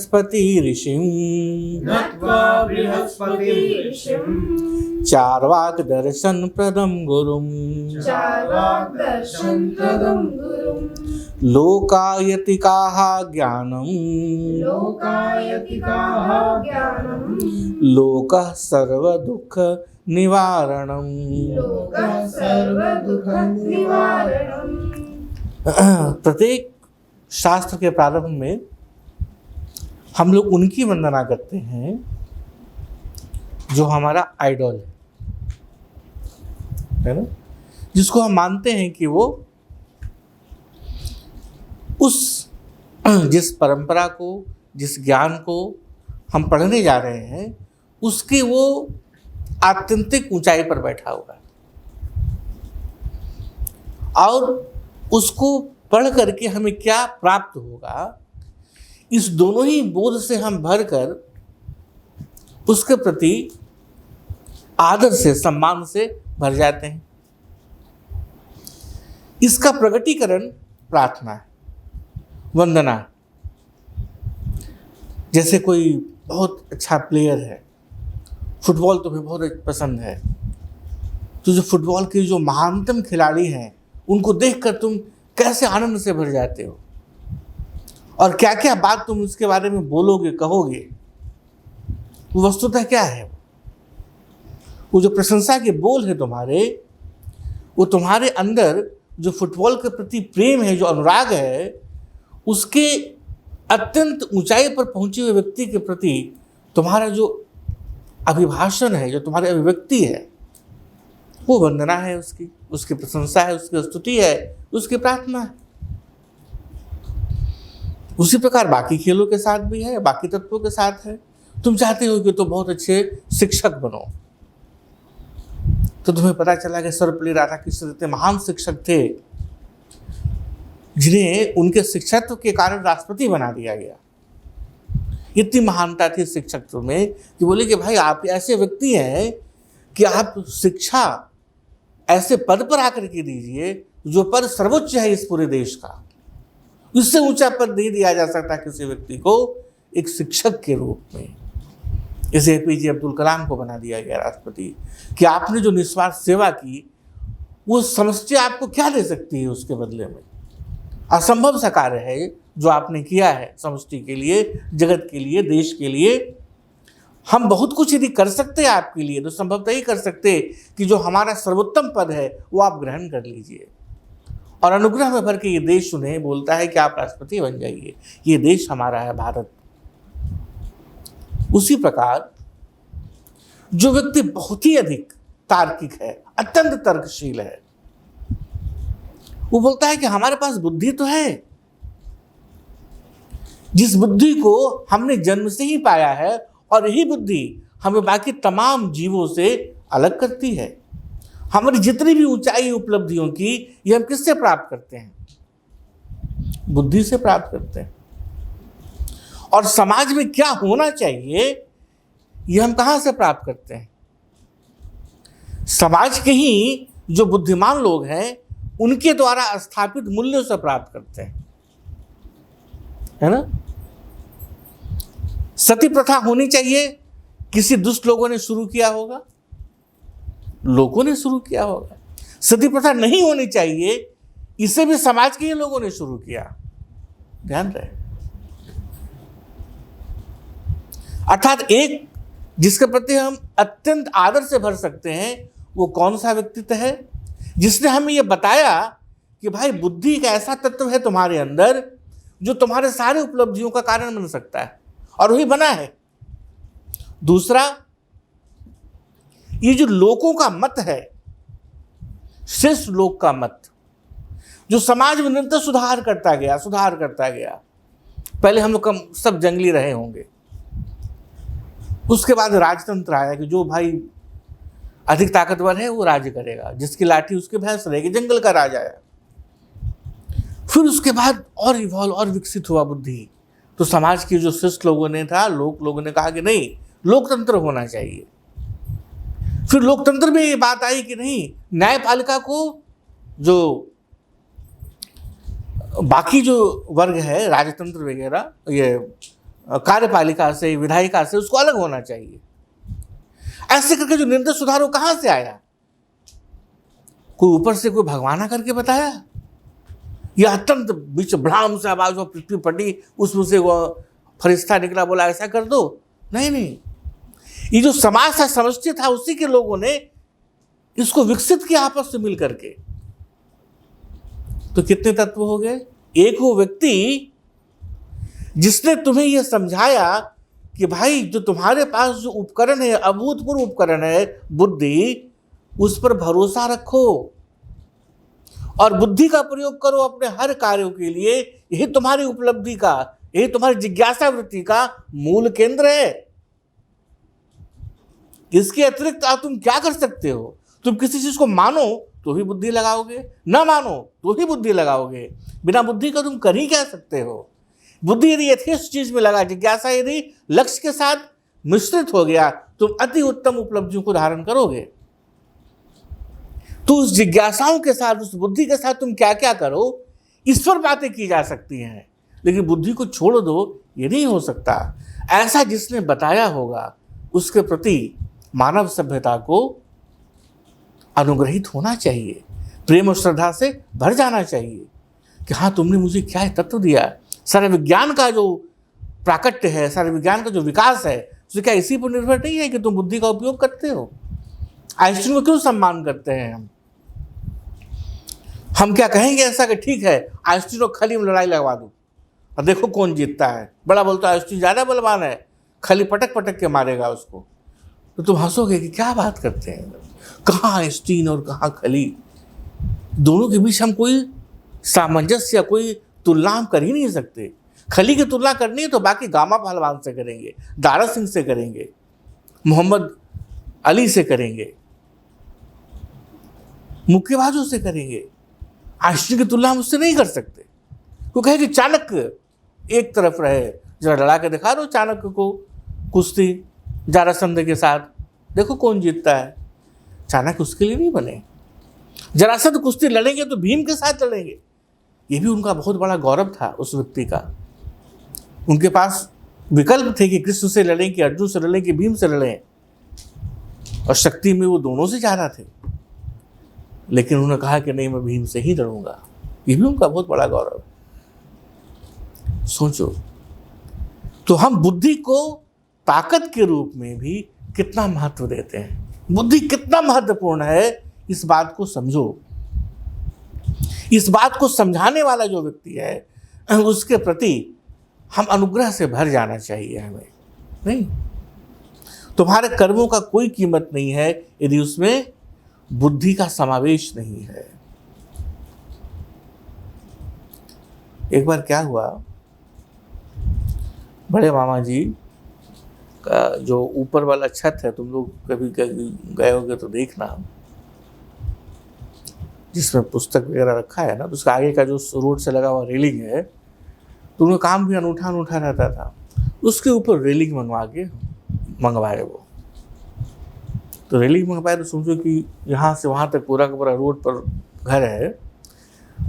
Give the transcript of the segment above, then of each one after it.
बृहस्पति ऋषिं नत्वा बृहस्पति ऋषिं चार्वाक दर्शन प्रदम गुरुं चार्वाक दर्शन प्रदम गुरुं लोकायतिकाः ज्ञानं लोकायतिकाः ज्ञानं लोकः सर्वदुःख निवारणम्। लोकः सर्वदुःख निवारणम्। प्रत्येक शास्त्र के प्रारंभ में हम लोग उनकी वंदना करते हैं जो हमारा आइडल है ना, जिसको हम मानते हैं कि वो उस जिस परंपरा को, जिस ज्ञान को हम पढ़ने जा रहे हैं, उसकी वो आत्यंतिक ऊंचाई पर बैठा हुआ है और उसको पढ़ करके हमें क्या प्राप्त होगा, इस दोनों ही बोध से हम भरकर उसके प्रति आदर से, सम्मान से भर जाते हैं। इसका प्रकटीकरण प्रार्थना है, वंदना है। जैसे कोई बहुत अच्छा प्लेयर है, फुटबॉल तुम्हें बहुत पसंद है, तो जो फुटबॉल के जो महानतम खिलाड़ी हैं उनको देखकर तुम कैसे आनंद से भर जाते हो और क्या क्या बात तुम उसके बारे में बोलोगे, कहोगे। वो वस्तुतः क्या है, वो जो प्रशंसा के बोल है तुम्हारे, वो तुम्हारे अंदर जो फुटबॉल के प्रति प्रेम है, जो अनुराग है, उसके अत्यंत ऊंचाई पर पहुंचे हुए व्यक्ति के प्रति तुम्हारा जो अभिभाषण है, जो तुम्हारी अभिव्यक्ति है, वो वंदना है, उसकी प्रशंसा है, उसकी स्तुति है, उसकी प्रार्थना है। उसी प्रकार बाकी खेलों के साथ भी है, बाकी तत्वों के साथ है। तुम चाहते हो कि तो बहुत अच्छे शिक्षक बनो, तो तुम्हें पता चला कि सर्वपल्ली राधाकृष्ण इतने महान शिक्षक थे जिन्हें उनके शिक्षत्व के कारण राष्ट्रपति बना दिया गया। इतनी महानता थी शिक्षकत्व में कि बोले कि भाई आप ऐसे व्यक्ति हैं कि आप शिक्षा ऐसे पद पर आकर के दीजिए जो पद सर्वोच्च है इस पूरे देश का। इससे ऊंचा पद नहीं दिया जा सकता किसी व्यक्ति को एक शिक्षक के रूप में। जैसे एपीजे अब्दुल कलाम को बना दिया गया राष्ट्रपति कि आपने जो निस्वार्थ सेवा की वो समष्टि आपको क्या दे सकती है उसके बदले में। असंभव सा कार्य है जो आपने किया है समष्टि के लिए, जगत के लिए, देश के लिए। हम बहुत कुछ यदि कर सकते हैं आपके लिए तो संभवतः ही कर सकते कि जो हमारा सर्वोत्तम पद है वो आप ग्रहण कर लीजिए और अनुग्रह में भर के ये देश उन्हें बोलता है कि आप राष्ट्रपति बन जाइए, ये देश हमारा है भारत। उसी प्रकार जो व्यक्ति बहुत ही अधिक तार्किक है, अत्यंत तर्कशील है, वो बोलता है कि हमारे पास बुद्धि तो है, जिस बुद्धि को हमने जन्म से ही पाया है और यही बुद्धि हमें बाकी तमाम जीवों से अलग करती है। हमारी जितनी भी ऊंचाई उपलब्धियों की ये हम किससे प्राप्त करते हैं? बुद्धि से प्राप्त करते हैं। और समाज में क्या होना चाहिए ये हम कहां से प्राप्त करते हैं? समाज के ही जो बुद्धिमान लोग हैं उनके द्वारा स्थापित मूल्यों से प्राप्त करते हैं, है ना। सती प्रथा होनी चाहिए, किसी दुष्ट लोगों ने शुरू किया होगा, लोगों ने शुरू किया होगा। सती प्रथा नहीं होनी चाहिए, इसे भी समाज के ही लोगों ने शुरू किया, ध्यान रहे। अर्थात एक जिसके प्रति हम अत्यंत आदर से भर सकते हैं वो कौन सा व्यक्तित्व है? जिसने हमें यह बताया कि भाई बुद्धि एक ऐसा तत्व है तुम्हारे अंदर जो तुम्हारे सारे उपलब्धियों का कारण बन सकता है, और वही बना है। दूसरा, ये जो लोगों का मत है, श्रेष्ठ लोक का मत, जो समाज में निरंतर सुधार करता गया। पहले हम लोग सब जंगली रहे होंगे, उसके बाद राजतंत्र आया कि जो भाई अधिक ताकतवर है वो राज्य करेगा, जिसकी लाठी उसके भैंस रहेगी, जंगल का राज आया। फिर उसके बाद और इवॉल्व और विकसित हुआ बुद्धि, तो समाज के जो श्रेष्ठ लोगों ने लोगों ने कहा कि नहीं, लोकतंत्र होना चाहिए। फिर लोकतंत्र में ये बात आई कि नहीं, न्यायपालिका को जो बाकी जो वर्ग है, राजतंत्र वगैरह, ये कार्यपालिका से, विधायिका से, उसको अलग होना चाहिए। ऐसे करके जो निर्दय सुधार वो कहाँ से आया? कोई ऊपर से कोई भगवाना करके बताया? यह अत्यंत बीच भ्राम से आवाज पृथ्वी फटी, उसमें से वो फरिश्ता निकला, बोला ऐसा कर दो? नहीं नहीं, ये जो समाज था, समष्टि था, उसी के लोगों ने इसको विकसित किया आपस में मिल करके। तो कितने तत्व हो गए? एक वो व्यक्ति जिसने तुम्हें यह समझाया कि भाई जो तुम्हारे पास जो उपकरण है, अभूतपूर्व उपकरण है बुद्धि, उस पर भरोसा रखो और बुद्धि का प्रयोग करो अपने हर कार्यों के लिए। यही तुम्हारी उपलब्धि का, यही तुम्हारी जिज्ञासा वृत्ति का मूल केंद्र है। इसके अतिरिक्त आप तुम क्या कर सकते हो? तुम किसी चीज को मानो तो भी बुद्धि लगाओगे, ना मानो तो भी बुद्धि लगाओगे। बिना बुद्धि का तुम कर ही क्या सकते हो? बुद्धि यदि यथेष्ट चीज में लगा, जिज्ञासा यदि लक्ष्य के साथ मिश्रित हो गया, तुम अति उत्तम उपलब्धियों को धारण करोगे। तो उस जिज्ञासाओं के साथ, उस बुद्धि के साथ तुम क्या क्या करो, इस पर बातें की जा सकती हैं। लेकिन बुद्धि को छोड़ दो, ये नहीं हो सकता। ऐसा जिसने बताया होगा उसके प्रति मानव सभ्यता को अनुग्रहित होना चाहिए, प्रेम और श्रद्धा से भर जाना चाहिए कि हाँ, तुमने मुझे क्या तत्व दिया। सारे विज्ञान का जो प्राकट्य है, सारे विज्ञान का जो विकास है, उसे क्या इसी पर निर्भर नहीं है कि तुम बुद्धि का उपयोग करते हो? आइंस्टीन को क्यों सम्मान करते हैं हम क्या कहेंगे ऐसा कि ठीक है, आइंस्टीन और खली में लड़ाई लगवा दूं और देखो कौन जीतता है? बड़ा बोलता है आइंस्टीन ज़्यादा बलवान है, खली पटक पटक के मारेगा उसको। तो तुम हंसोगे कि क्या बात करते हैं, कहाँ आइंस्टीन और कहाँ खली? दोनों के बीच हम कोई सामंजस्य या कोई तुलना हम कर ही नहीं सकते। खली की तुलना करनी है तो बाकी गामा पहलवान से करेंगे, दारा सिंह से करेंगे, मोहम्मद अली से करेंगे, मुक्केबाजों से करेंगे। आइंस्टीन की तुलना हम उससे नहीं कर सकते। वो कहे कि चाणक्य एक तरफ रहे, जरा लड़ा के दिखा दो चाणक्य को कुश्ती जरासंध के साथ, देखो कौन जीतता है। चाणक्य उसके लिए नहीं बने। जरासंध कुश्ती लड़ेंगे तो भीम के साथ लड़ेंगे, ये भी उनका बहुत बड़ा गौरव था उस व्यक्ति का। उनके पास विकल्प थे कि कृष्ण से लड़ें, कि अर्जुन से लड़ें, कि भीम से लड़ें, और शक्ति में वो दोनों से ज्यादा थे। लेकिन उन्होंने कहा कि नहीं, मैं भीम से ही लड़ूंगा। ये भी उनका बहुत बड़ा गौरव। सोचो, तो हम बुद्धि को ताकत के रूप में भी कितना महत्व देते हैं। बुद्धि कितना महत्वपूर्ण है, इस बात को समझो। इस बात को समझाने वाला जो व्यक्ति है, उसके प्रति हम अनुग्रह से भर जाना चाहिए हमें। नहीं, तुम्हारे कर्मों का कोई कीमत नहीं है यदि उसमें बुद्धि का समावेश नहीं है। एक बार क्या हुआ, बड़े मामा जी का जो ऊपर वाला छत है, तुम लोग कभी गए होगे तो देखना, जिसमें पुस्तक वगैरह रखा है ना, तो उसका आगे का जो रोड से लगा हुआ रेलिंग है, तो उनका काम भी अनूठा अनूठा रहता था। उसके ऊपर रेलिंग मंगवाए वो। तो रेलिंग मंगवाए तो समझो कि यहाँ से वहाँ तक पूरा का पूरा रोड पर घर है,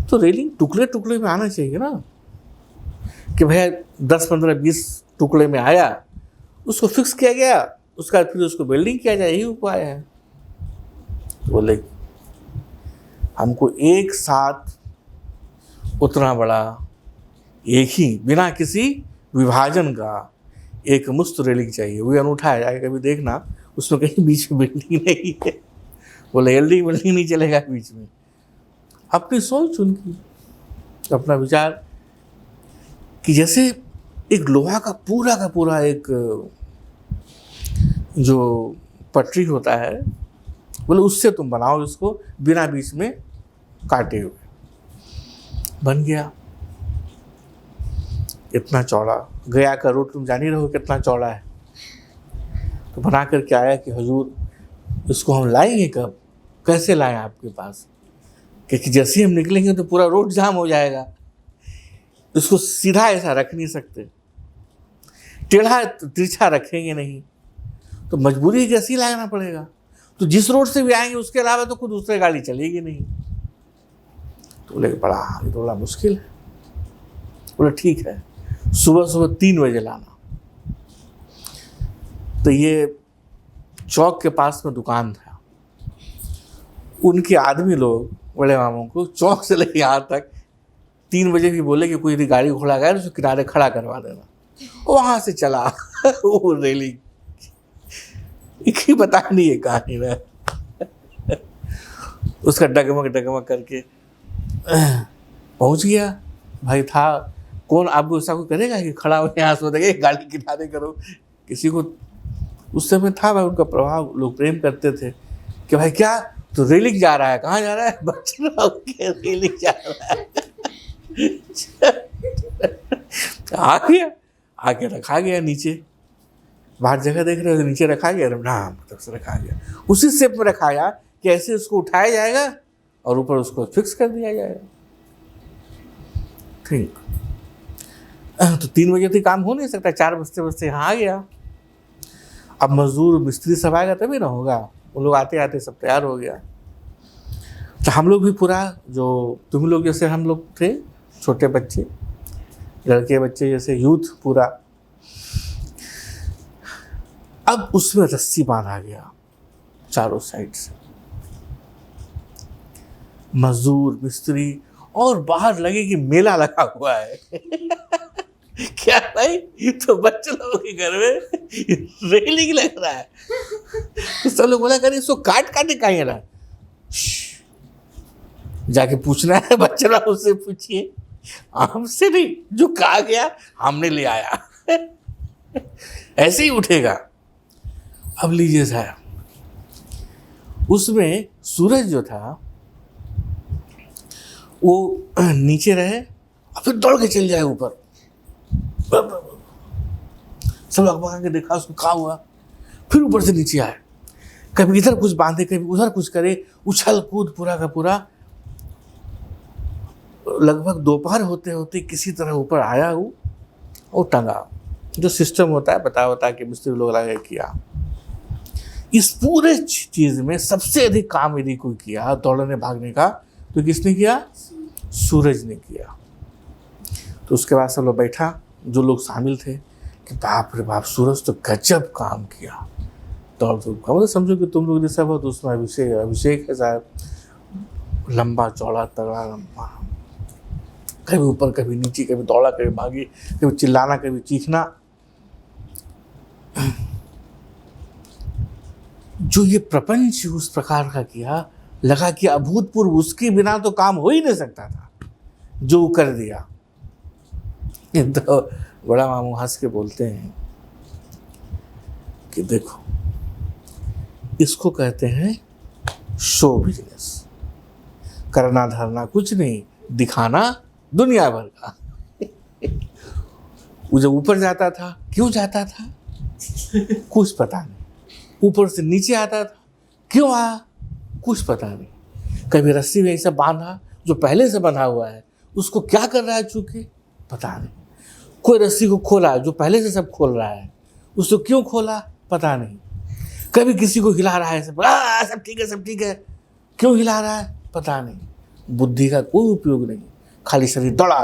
तो रेलिंग टुकड़े टुकड़े में आना चाहिए ना, कि भैया 10, 15, 20 टुकड़े में आया, उसको फिक्स किया गया, उसका फिर उसको बिल्डिंग किया जाए, यही उपाय है। तो बोले हमको एक साथ उतना बड़ा, एक ही, बिना किसी विभाजन का एक मुस्त रेलिंग चाहिए। वो अनूठा है, जाके कभी देखना, उसमें कहीं बीच में बिल्डिंग नहीं है। बोले बिल्डिंग नहीं चलेगा बीच में। अपनी सोच उनकी, अपना विचार, कि जैसे एक लोहा का पूरा एक जो पटरी होता है, बोले उससे तुम बनाओ इसको, बिना बीच में काटे हुए। बन गया इतना चौड़ा। गया का रोड तुम जान ही रहो कितना चौड़ा है। तो बना कर के आया कि हुजूर, इसको हम लाएंगे कब, कैसे लाएं आपके पास? क्योंकि जैसे ही हम निकलेंगे तो पूरा रोड जाम हो जाएगा। इसको सीधा ऐसा रख नहीं सकते, टेढ़ा तिरछा रखेंगे नहीं, तो मजबूरी है कि ऐसे ही लाना पड़ेगा। तो जिस रोड से भी आएंगे उसके अलावा तो कोई दूसरी गाड़ी चलेगी नहीं। तो बोले बड़ा मुश्किल है। बोले ठीक है, सुबह 3 बजे लाना। तो ये चौक के पास में दुकान था, उनके आदमी लोग बड़े मामू को चौक से लेके यहाँ तक 3 बजे भी बोले कि कोई यदि गाड़ी घोड़ा गया तो उसको किनारे खड़ा करवा देना, वहाँ से चला वो रेलिंग की पता नहीं है कहानी में, उसका डगमग डगमग करके पहुँच गया। भाई था कौन, आपको ऐसा कोई करेगा कि खड़ा हो यहाँ सो देगा गाड़ी किनारे करो, किसी को उस समय था भाई उनका प्रभाव, लोग प्रेम करते थे कि भाई क्या तो रेलिंग जा रहा है, कहाँ जा रहा है, बच्चे रेलिंग जा रहा है आ गया, आके रखा गया नीचे, बाहर जगह देख रहे हो नीचे रखा गया, नाम मतलब से रखा गया, उसी शेप में रखा गया कि ऐसे उसको उठाया जाएगा और ऊपर उसको फिक्स कर दिया जाएगा। ठीक, तो 3 बजे तक काम हो नहीं सकता, 4 बजते बजते यहाँ आ गया। अब मजदूर मिस्त्री सब आएगा तभी ना होगा, वो लोग आते आते सब तैयार हो गया। तो हम लोग भी पूरा, जो तुम लोग जैसे हम लोग थे छोटे बच्चे, लड़के बच्चे जैसे यूथ पूरा, अब उसमें रस्सी बांधा गया चारों साइड से, मजदूर मिस्त्री, और बाहर लगे कि मेला लगा हुआ है क्या भाई, तो बच्चे लोगों के घर में रेलिंग लग रहा है, तो सब लोग बोला करे इसको काट काटे कहीं रहा, जाके पूछना है बच्चे लोग, उससे पूछिए, हमसे नहीं, जो कहा गया हमने ले आया ऐसे ही उठेगा। अब लीजिए साहब, उसमें सूरज जो था वो नीचे रहे और फिर दौड़ के चल जाए ऊपर, सब अखबार के देखा उसको कहा हुआ, फिर ऊपर से नीचे आए, कभी इधर कुछ बांधे कभी उधर कुछ करे, उछल कूद पूरा का पूरा, लगभग दोपहर होते होते किसी तरह ऊपर आया वो और टंगा, जो सिस्टम होता है बता के मिस्त्री लोग लगे किया। इस पूरे चीज में सबसे अधिक काम यदि कोई किया दौड़ने भागने का तो किसने किया, सूरज ने किया। तो उसके बाद सब लोग बैठा, जो लोग शामिल थे, कि बाप रे बाप सूरज तो गजब काम किया, दौड़ दौड़ का, मतलब समझो कि तुम लोग जैसा बहुत उसमें अभिषेक है साहब, लंबा चौड़ा तगड़ा लंबा, कभी ऊपर कभी नीचे, कभी दौड़ा कभी भागी, कभी चिल्लाना कभी चीखना, जो ये प्रपंच उस प्रकार का किया, लगा कि अभूतपूर्व, उसके बिना तो काम हो ही नहीं सकता था, जो कर दिया। तो बड़ा मामू हंस के बोलते हैं कि देखो इसको कहते हैं शो बिजनेस, करना धरना कुछ नहीं, दिखाना दुनिया भर का। वो जब ऊपर जाता था, क्यों जाता था कुछ पता नहीं, ऊपर से नीचे आता था, क्यों आया कुछ पता नहीं, कभी रस्सी में ऐसा बांधा जो पहले से बंधा हुआ है, उसको क्या कर रहा है चूंकि पता नहीं, कोई रस्सी को खोला जो पहले से सब खोल रहा है, उसको क्यों खोला पता नहीं, कभी किसी को हिला रहा है, सब ठीक है, क्यों हिला रहा है पता नहीं, बुद्धि का कोई उपयोग नहीं, खाली शरीर दौड़ा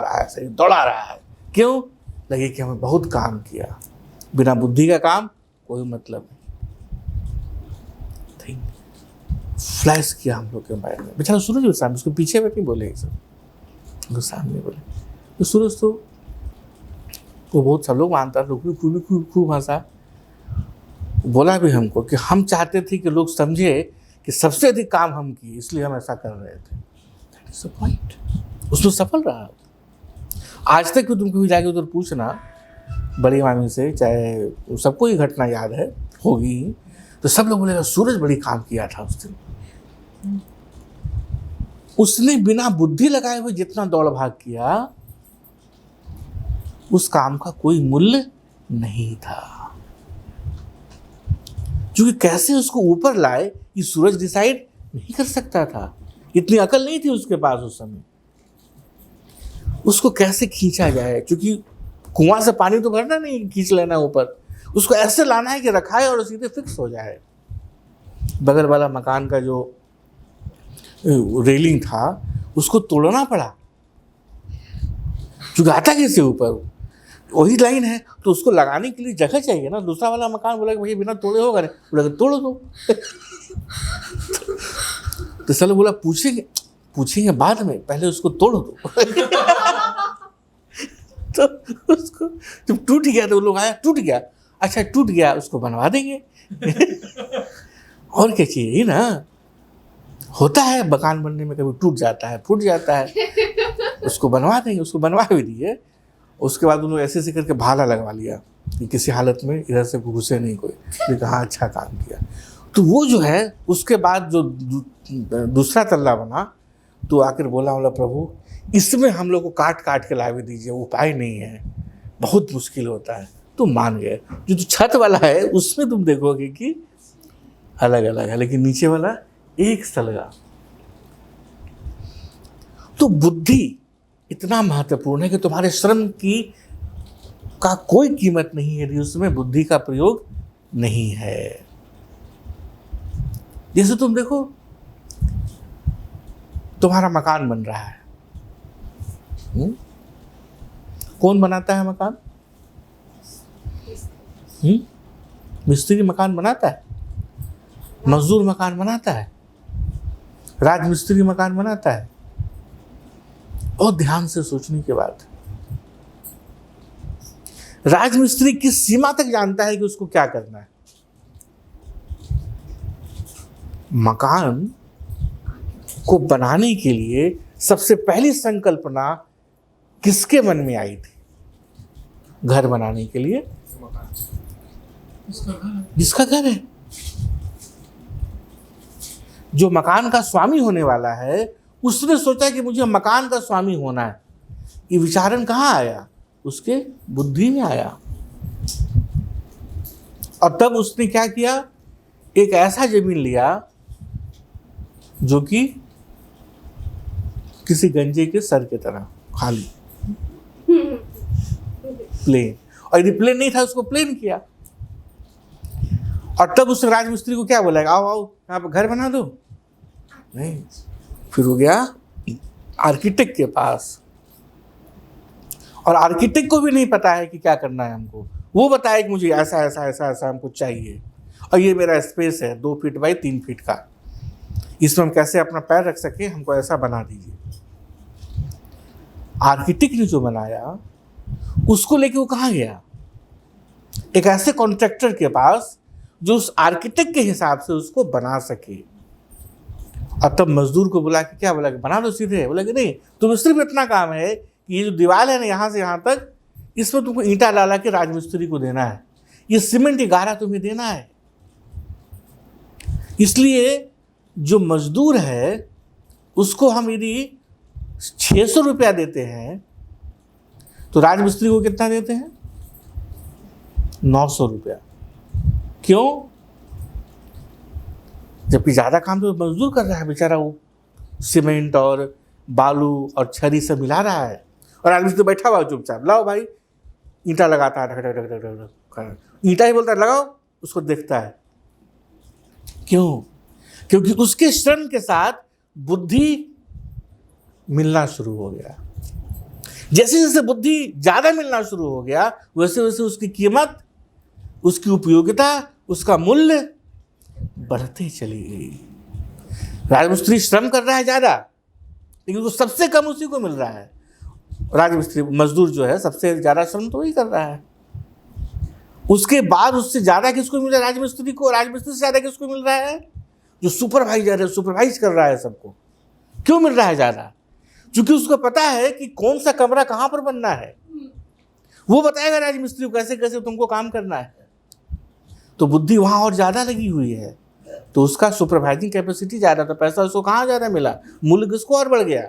रहा है, क्यों, लगे कि हमें बहुत काम किया, बिना बुद्धि का काम कोई मतलब नहीं। फ्लैश किया हम लोग के माइंड में, बेचारा सूरज भी सामने, उसके पीछे बैठ नहीं बोले, सब उसके सामने बोले, तो सूरज तो वो बहुत सब लोग मानता, लोग भी खूब हंसा, बोला भी हमको कि हम चाहते थे कि लोग समझे कि सबसे अधिक काम हम किए, इसलिए हम ऐसा कर रहे थे। दैट इज द पॉइंट, उसमें सफल रहा। आज तक भी तुमको भी जाके उधर पूछना बड़ी मामी से, चाहे सबको ही घटना याद है होगी, तो सब लोग बोलेगा सूरज बड़ी काम किया था उस दिन, उसने बिना बुद्धि लगाए हुए जितना दौड़ भाग किया, उस काम का कोई मूल्य नहीं था, क्योंकि कैसे उसको ऊपर लाए ये सूरज डिसाइड नहीं कर सकता था, इतनी अकल नहीं थी उसके पास उस समय, उसको कैसे खींचा जाए, क्योंकि कुआं से पानी तो भरना नहीं, खींच लेना ऊपर, उसको ऐसे लाना है कि रखाए और सीधे फिक्स हो जाए। बगल वाला मकान का जो रेलिंग था उसको तोड़ना पड़ा, क्योंकि आता कैसे ऊपर, वही लाइन है, तो उसको लगाने के लिए जगह चाहिए ना। दूसरा वाला मकान बोला कि भैया बिना तोड़े होगा नहीं, बोला कि तोड़ दो। तो साले बोला पूछेंगे बाद में, पहले उसको तोड़ दो। तो उसको जब टूट गया तो वो लोग आया, टूट गया, अच्छा टूट गया उसको बनवा देंगे। और क्या चाहिए ना, होता है मकान बनने में, कभी टूट जाता है, फूट जाता है, उसको बनवा देंगे। उसको बनवा भी दिए। उसके बाद उन लोग ऐसे करके भाला लगवा लिया कि किसी हालत में इधर से घुसे नहीं कोई। ये कहा अच्छा काम किया। तो वो जो है उसके बाद जो दूसरा तल्ला बना, तो आकर बोला प्रभु इसमें हम लोग को काट काट के लावे दीजिए, उपाय नहीं है, बहुत मुश्किल होता है। तो मान गए। जो छत वाला है उसमें तुम देखोगे कि अलग अलग है, लेकिन नीचे वाला एक सलगा। तो बुद्धि इतना महत्वपूर्ण है कि तुम्हारे श्रम का कोई कीमत नहीं है यदि उसमें बुद्धि का प्रयोग नहीं है। जैसे तुम देखो, तुम्हारा मकान बन रहा है, कौन बनाता है मकान? मिस्त्री मकान बनाता है, मजदूर मकान बनाता है, राजमिस्त्री मकान बनाता है। और ध्यान से सोचने के बाद, राजमिस्त्री किस सीमा तक जानता है कि उसको क्या करना है? मकान को बनाने के लिए सबसे पहली संकल्पना किसके मन में आई थी? घर बनाने के लिए जिसका घर है, जो मकान का स्वामी होने वाला है, उसने सोचा कि मुझे मकान का स्वामी होना है। ये विचारण कहाँ आया? उसके बुद्धि में आया। और तब उसने क्या किया? एक ऐसा जमीन लिया जो कि किसी गंजे के सर की तरह खाली, प्लेन। और यदि प्लेन नहीं था उसको प्लेन किया। और तब उस राजमिस्त्री को क्या बोला? आओ आओ यहाँ पर घर बना दो। नहीं, फिर वो गया आर्किटेक्ट के पास। और आर्किटेक्ट को भी नहीं पता है कि क्या करना है हमको। वो बताया कि मुझे ऐसा ऐसा ऐसा ऐसा हमको चाहिए, और ये मेरा स्पेस है 2 फीट बाई 3 फीट का, इसमें हम कैसे अपना पैर रख सके, हमको ऐसा बना दीजिए। आर्किटेक्ट ने जो बनाया उसको लेके वो कहाँ गया? एक ऐसे कॉन्ट्रैक्टर के पास जो उस आर्किटेक्ट के हिसाब से उसको बना सके। और तब मजदूर को बुला के क्या बोला कि बना दो सीधे। बोला कि नहीं, तुम्हें सिर्फ इतना काम है कि ये जो दीवार है ना यहाँ से यहाँ तक, इसमें तुमको ईंटा डाला के राजमिस्त्री को देना है, ये सीमेंट 11 तुम्हें देना है। इसलिए जो मजदूर है उसको हम यदि 600 रुपया देते हैं तो राजमिस्त्री को कितना देते हैं? 900 रुपया। क्यों? जबकि ज़्यादा काम तो मजदूर कर रहा है बेचारा, वो सीमेंट और बालू और छरी से मिला रहा है, और राजमिस्त्री बैठा हुआ चुपचाप, लाओ भाई ईंटा लगाता है, ईंटा ही बोलता है लगाओ, उसको देखता है। क्यों? क्योंकि उसके श्रम के साथ बुद्धि मिलना शुरू हो गया। जैसे जैसे बुद्धि ज्यादा मिलना शुरू हो गया, वैसे वैसे उसकी कीमत, उसकी उपयोगिता, उसका मूल्य बढ़ते चली गई। राजमिस्त्री श्रम कर रहा है ज्यादा, लेकिन उसको सबसे कम उसी को मिल रहा है। राजमिस्त्री मजदूर जो है सबसे ज्यादा श्रम तो वही कर रहा है। उसके बाद उससे ज्यादा किसको मिल रहा है? राजमिस्त्री को। राजमिस्त्री से ज्यादा किसको मिल रहा है? जो सुपरवाइजर है, सुपरवाइज कर रहा है सबको। क्यों मिल रहा है ज्यादा? क्योंकि उसको पता है कि कौन सा कमरा कहां पर बनना है, वो बताएगा राजमिस्त्री को कैसे कैसे तुमको काम करना है। तो बुद्धि वहां और ज्यादा लगी हुई है, तो उसका सुपरवाइजिंग कैपेसिटी ज्यादा, तो पैसा उसको कहां ज्यादा मिला? मूल्य किसको और बढ़ गया?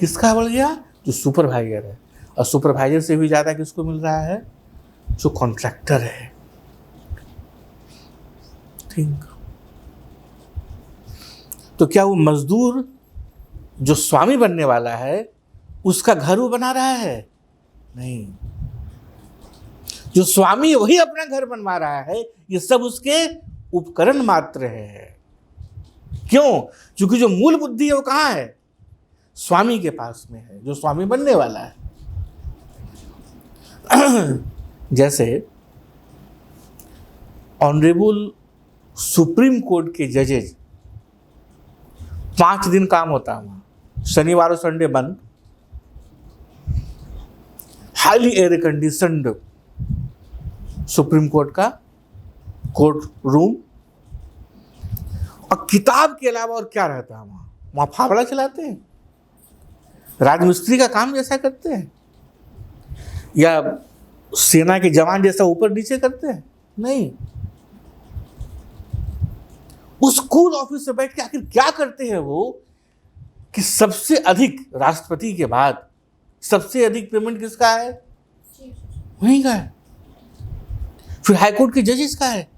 किसका बढ़ गया? जो सुपरवाइजर है। और सुपरवाइजर से भी ज्यादा किसको मिल रहा है? जो कॉन्ट्रैक्टर है। ठीक। तो क्या वो मजदूर जो स्वामी बनने वाला है उसका घर वो बना रहा है? नहीं, जो स्वामी वही अपना घर बनवा रहा है। ये सब उसके उपकरण मात्र है। क्यों? क्योंकि जो मूल बुद्धि है वो कहाँ है? स्वामी के पास में है, जो स्वामी बनने वाला है। जैसे ऑनरेबल सुप्रीम कोर्ट के जजेज 5 दिन काम होता है वहाँ, शनिवार और संडे बंद, highly air conditioned supreme court का कोर्ट रूम, और किताब के अलावा और क्या रहता है वहाँ फावड़ा चलाते हैं, राजमिस्त्री का काम जैसा करते हैं, या सेना के जवान जैसा ऊपर नीचे करते हैं? नहीं। उस कूल ऑफिस में बैठ के आखिर क्या करते हैं वो, कि सबसे अधिक राष्ट्रपति के बाद सबसे अधिक पेमेंट किसका है? वहीं का है। फिर हाईकोर्ट के जजेस का है।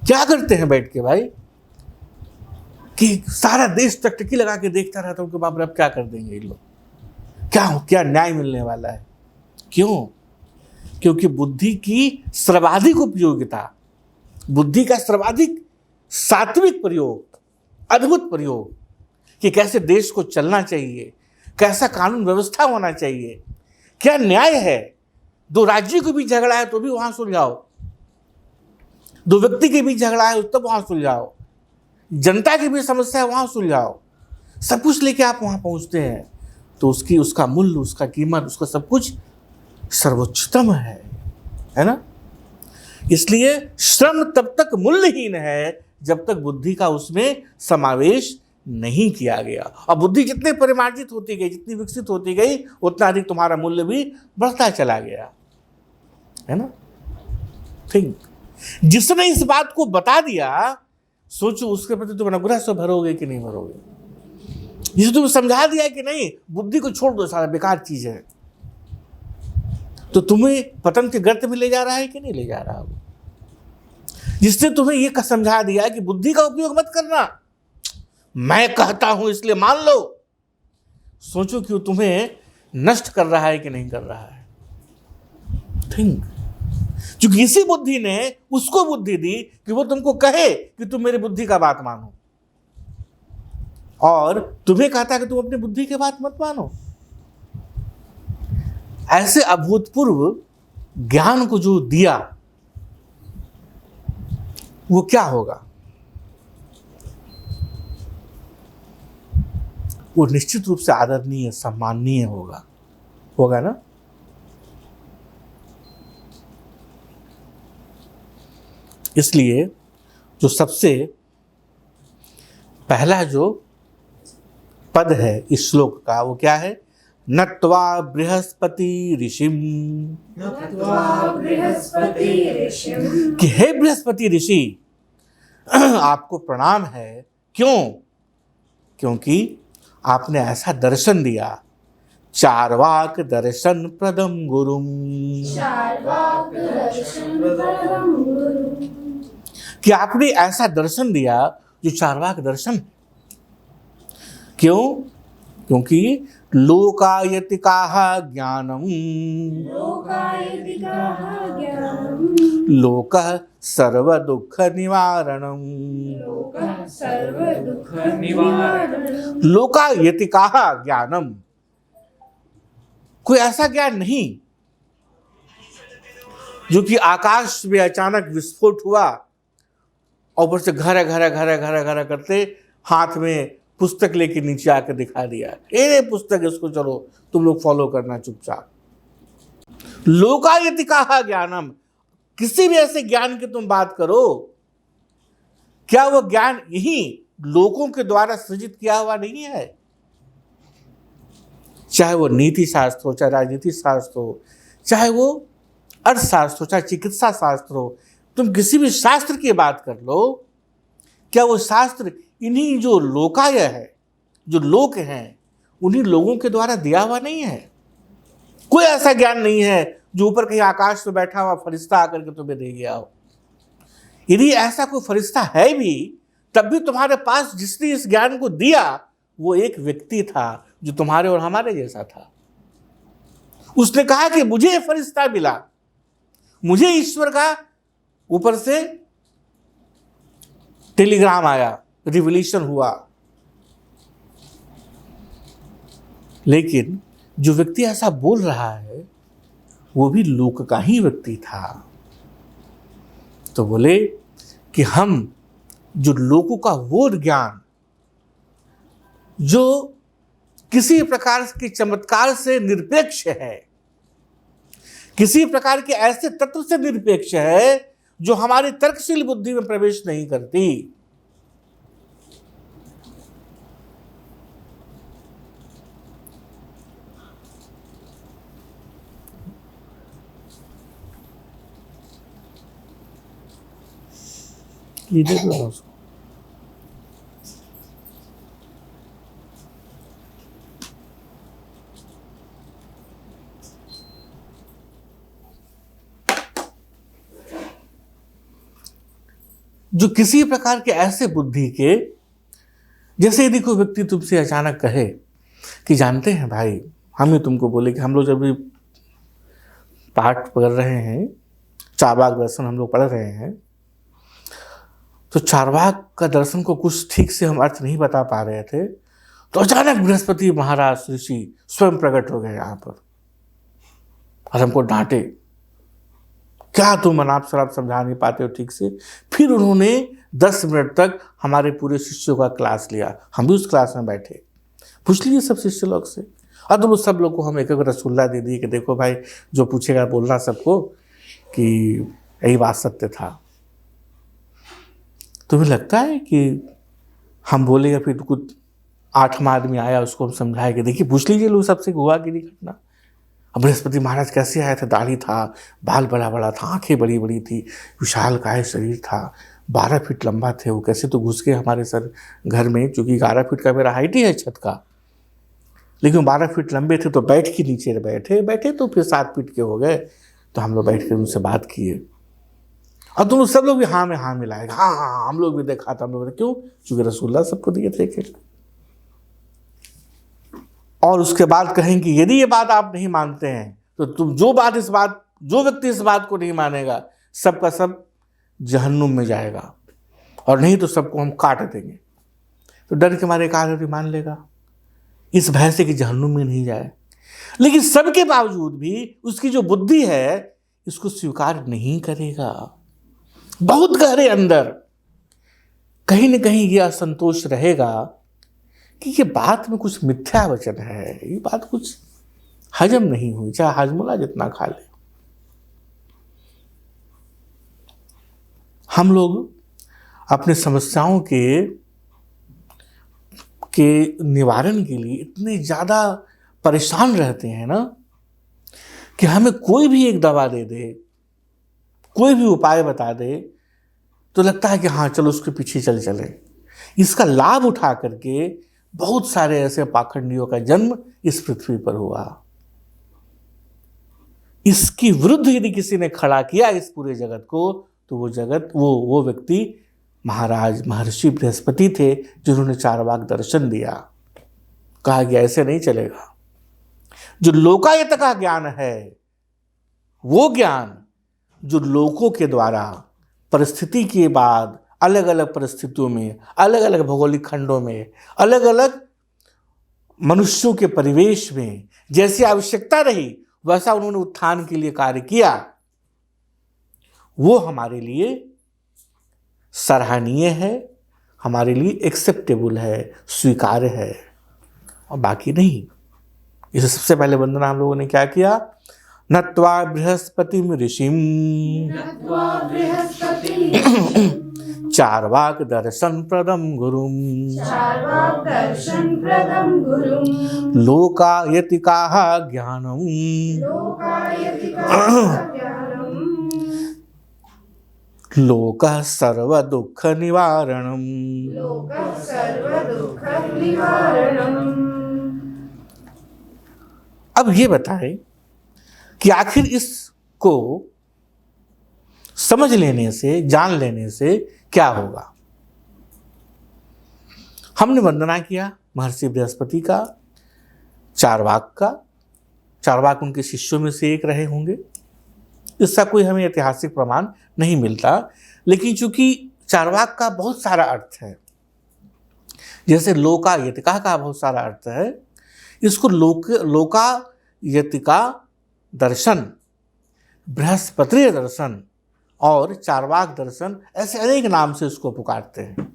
क्या करते हैं बैठ के भाई, कि सारा देश टकटकी लगा के देखता रहता हूं कि बाप रे अब क्या कर देंगे ये लोग, क्या न्याय मिलने वाला है। क्यों? क्योंकि बुद्धि की सर्वाधिक उपयोगिता, बुद्धि का सर्वाधिक सात्विक प्रयोग, अद्भुत प्रयोग, कि कैसे देश को चलना चाहिए, कैसा कानून व्यवस्था होना चाहिए, क्या न्याय है। 2 राज्यों के बीच झगड़ा है तो भी वहां सुलझाओ, 2 व्यक्ति के बीच झगड़ा है तब वहां सुलझाओ, जनता की भी समस्या है वहां सुलझाओ, सब कुछ लेके आप वहां पहुंचते हैं। तो उसका मूल्य, उसका कीमत, उसका सब कुछ सर्वोच्चतम है ना। इसलिए श्रम तब तक मूल्यहीन है जब तक बुद्धि का उसमें समावेश नहीं किया गया। और बुद्धि जितने परिमार्जित होती गई, जितनी विकसित होती गई, उतना अधिक तुम्हारा मूल्य भी बढ़ता चला गया, है ना। थिंक, जिसने इस बात को बता दिया, सोचो उसके प्रति तुम अनुग्रह से भरोगे कि नहीं भरोगे। जिसे तुम समझा दिया कि नहीं, बुद्धि को छोड़ दो, सारा बेकार चीज है, तो तुम्हें पतन के गर्त में ले जा रहा है कि नहीं ले जा रहा हो। जिसने तुम्हें यह समझा दिया कि बुद्धि का उपयोग मत करना, मैं कहता हूं इसलिए मान लो, सोचो कि वो तुम्हें नष्ट कर रहा है कि नहीं कर रहा है। थिंक, क्योंकि इसी बुद्धि ने उसको बुद्धि दी कि वो तुमको कहे कि तुम मेरी बुद्धि का बात मानो, और तुम्हें कहता कि तुम अपनी बुद्धि की बात मत मानो। ऐसे अभूतपूर्व ज्ञान को जो दिया, वो क्या होगा? वो निश्चित रूप से आदरणीय, सम्माननीय होगा ना। इसलिए जो सबसे पहला जो पद है इस श्लोक का, वो क्या है? नत्वा बृहस्पति ऋषिम, कि हे बृहस्पति ऋषि, आपको प्रणाम है। क्यों? क्योंकि आपने ऐसा दर्शन दिया, चार्वाक दर्शन प्रदम गुरुम, कि आपने ऐसा दर्शन दिया जो चार्वाक दर्शन। क्यों? क्योंकि लोकायतिकाः ज्ञानम, लोकः सर्व दुख निवारणम, लोकायतिकाः ज्ञानम, कोई ऐसा ज्ञान नहीं जो कि आकाश में अचानक विस्फोट हुआ और ऊपर से घरा घरा घरा घरा घरा करते हाथ में पुस्तक लेके नीचे आकर दिखा दिया, ये पुस्तक, इसको चलो तुम लोग फॉलो करना चुपचाप। लोकायतिकाः ज्ञानम, किसी भी ऐसे ज्ञान की तुम बात करो, क्या वो ज्ञान यही लोगों के द्वारा सृजित किया हुआ नहीं है? चाहे वो नीति शास्त्र हो, चाहे राजनीति शास्त्र हो, चाहे वो अर्थशास्त्र हो, चाहे चिकित्सा शास्त्र हो, तुम किसी भी शास्त्र की बात कर लो, क्या वो शास्त्र इन्हीं जो लोकाय है, जो लोक हैं, उन्हीं लोगों के द्वारा दिया हुआ नहीं है? कोई ऐसा ज्ञान नहीं है जो ऊपर कहीं आकाश में बैठा हुआ फरिश्ता आकर के तुम्हें दे गया हो। यदि ऐसा कोई फरिश्ता है भी, तब भी तुम्हारे पास जिसने इस ज्ञान को दिया वो एक व्यक्ति था जो तुम्हारे और हमारे जैसा था। उसने कहा कि मुझे फरिश्ता मिला, मुझे ईश्वर का ऊपर से टेलीग्राम आया, रिवोल्यूशन हुआ। लेकिन जो व्यक्ति ऐसा बोल रहा है वो भी लोक का ही व्यक्ति था। तो बोले कि हम जो लोगों का वो ज्ञान जो किसी प्रकार के चमत्कार से निरपेक्ष है, किसी प्रकार के ऐसे तत्व से निरपेक्ष है जो हमारी तर्कशील बुद्धि में प्रवेश नहीं करती, ये देख लो उसको। जो किसी प्रकार के ऐसे बुद्धि के, जैसे यदि कोई व्यक्ति तुमसे अचानक कहे कि जानते हैं भाई, हम ही तुमको बोले कि हम लोग जब भी पाठ पढ़ रहे हैं, चारवाक दर्शन हम लोग पढ़ रहे हैं, तो चारवाक का दर्शन को कुछ ठीक से हम अर्थ नहीं बता पा रहे थे, तो अचानक बृहस्पति महाराज ऋषि स्वयं प्रकट हो गए यहाँ पर और हमको डांटे, क्या तुम अनाप शराब समझा नहीं पाते हो ठीक से। फिर उन्होंने 10 मिनट तक हमारे पूरे शिष्यों का क्लास लिया, हम भी उस क्लास में बैठे, पूछ लीजिए सब शिष्य लोग से, और तो वो सब लोग को हम एक एक रसगुल्ला दे दिए कि देखो भाई, जो पूछेगा बोलना सबको कि यही बात सत्य था। तुम्हें लगता है कि हम बोलेगा फिर कुछ 8वां आदमी आया उसको हम समझाए कि देखिए पूछ लीजिए लोग सबसे हुआ कि नहीं घटना। अब बृहस्पति महाराज कैसे आए थे, दाढ़ी था, बाल बड़ा बड़ा था, आंखें बड़ी बड़ी थी, विशाल काय शरीर था, 12 फीट लंबा थे, वो कैसे तो घुस गए हमारे सर घर में, चूँकि 11 फीट का मेरा हाइट ही है छत का, लेकिन 12 फीट लंबे थे तो बैठ के नीचे बैठे तो फिर 7 फीट के हो गए, तो हम लोग बैठ कर उनसे बात किए और तुम सब लोग भी हाँ में हाँ मिलाए, हाँ हाँ हम लोग भी देखा था, हम लोग क्यों, चूँकि रसूलुल्लाह सबको दिए थे। और उसके बाद कहेंगे यदि ये बात आप नहीं मानते हैं तो तुम जो व्यक्ति इस बात को नहीं मानेगा सबका सब जहन्नुम में जाएगा, और नहीं तो सबको हम काट देंगे। तो डर के मारे एक आदमी मान लेगा इस भय से कि जहन्नुम में नहीं जाए, लेकिन सबके बावजूद भी उसकी जो बुद्धि है इसको स्वीकार नहीं करेगा। बहुत गहरे अंदर कहीं न कहीं यह असंतोष रहेगा कि ये बात में कुछ मिथ्या वचन है, ये बात कुछ हजम नहीं हुई, चाहे हाजमुला जितना खा ले। हम लोग अपने समस्याओं के निवारण के लिए इतने ज़्यादा परेशान रहते हैं ना कि हमें कोई भी एक दवा दे दे, कोई भी उपाय बता दे तो लगता है कि हाँ चलो उसके पीछे चले। इसका लाभ उठा करके बहुत सारे ऐसे पाखंडियों का जन्म इस पृथ्वी पर हुआ। इसकी विरुद्ध यदि किसी ने खड़ा किया इस पूरे जगत को तो वो व्यक्ति महर्षि बृहस्पति थे, जिन्होंने चारवाक दर्शन दिया। कहा कि ऐसे नहीं चलेगा। जो लोकायत का ज्ञान है वो ज्ञान जो लोकों के द्वारा परिस्थिति के बाद अलग अलग परिस्थितियों में, अलग अलग भौगोलिक खंडों में, अलग अलग मनुष्यों के परिवेश में जैसी आवश्यकता रही वैसा उन्होंने उत्थान के लिए कार्य किया, वो हमारे लिए सराहनीय है, हमारे लिए एक्सेप्टेबल है, स्वीकार्य है, और बाकी नहीं। इसे सबसे पहले वंदना हम लोगों ने क्या किया, नत्वा बृहस्पतिम ऋषिम चारवाक दर्शन प्रदम गुरुम लोकायतिकाः ज्ञानम लोकः सर्व दुख निवारणम। अब ये बताएं कि आखिर इसको समझ लेने से, जान लेने से क्या होगा। हमने वंदना किया महर्षि बृहस्पति का, चारवाक का। चारवाक उनके शिष्यों में से एक रहे होंगे, इसका कोई हमें ऐतिहासिक प्रमाण नहीं मिलता, लेकिन चूंकि चारवाक का बहुत सारा अर्थ है, जैसे लोकायतिका का बहुत सारा अर्थ है, इसको लोकायतिका दर्शन बृहस्पति दर्शन और चार्वाक दर्शन, ऐसे अनेक नाम से इसको पुकारते हैं।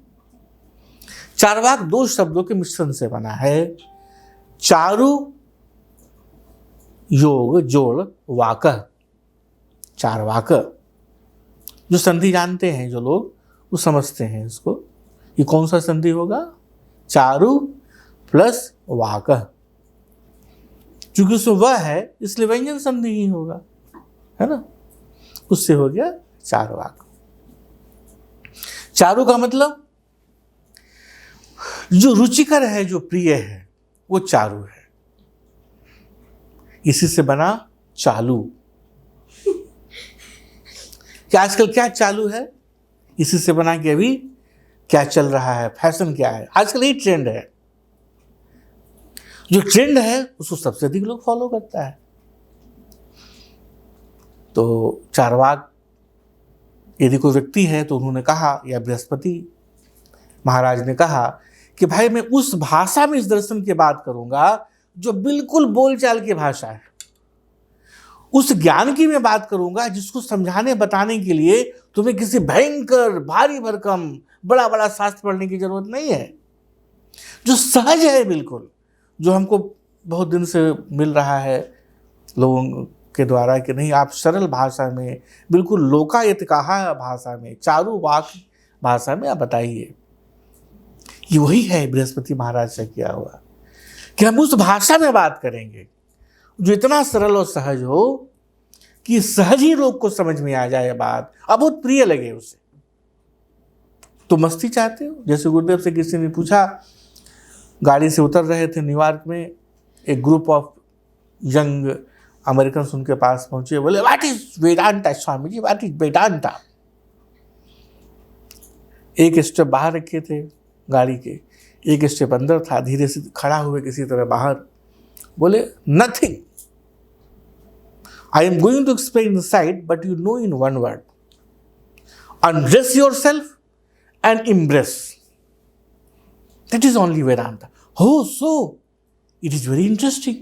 चार्वाक दो शब्दों के मिश्रण से बना है, चारु योग जोड़ वाक, चार्वाक। जो संधि जानते हैं जो लोग वो समझते हैं इसको, ये कौन सा संधि होगा, चारु प्लस वाक। चूंकि उसमें वह है इसलिए व्यंजन संधि ही होगा, है ना, उससे हो गया चार्वाक। चारु का मतलब जो रुचिकर है, जो प्रिय है, वो चारु है। इसी से बना चालू। कि आजकल क्या चालू है, इसी से बना कि अभी क्या चल रहा है, फैशन क्या है, आजकल यही ट्रेंड है। जो ट्रेंड है उसको सबसे अधिक लोग फॉलो करता है। तो चार्वाक यदि कोई व्यक्ति है तो उन्होंने कहा, या बृहस्पति महाराज ने कहा कि भाई मैं उस भाषा में इस दर्शन की बात करूंगा जो बिल्कुल बोलचाल की भाषा है, उस ज्ञान की मैं बात करूंगा जिसको समझाने बताने के लिए तुम्हें किसी भयंकर भारी भरकम बड़ा बड़ा शास्त्र पढ़ने की जरूरत नहीं है, जो सहज है बिल्कुल, जो हमको बहुत दिन से मिल रहा है लोगों के द्वारा कि नहीं आप सरल भाषा में, बिल्कुल लोकायत कहा भाषा में, चारु वाक भाषा में आप बताइए। ये वही है बृहस्पति महाराज से किया हुआ कि हम उस भाषा में बात करेंगे जो इतना सरल और सहज हो कि सहज ही लोग को समझ में आ जाए बात, अब बहुत प्रिय लगे उसे। तो मस्ती चाहते हो? जैसे गुरुदेव से किसी ने पूछा, गाड़ी से उतर रहे थे न्यूयॉर्क में, एक ग्रुप ऑफ यंग अमेरिकन उनके पास पहुंचे, बोले what is Vedanta Swami ji, what is Vedanta. एक स्टेप बाहर रखे थे गाड़ी के, एक स्टेप अंदर था, धीरे से खड़ा हुए किसी तरह बाहर, बोले nothing, I am going to explain inside but you know in one word, undress yourself and embrace, that is only Vedanta. हो so it is very interesting,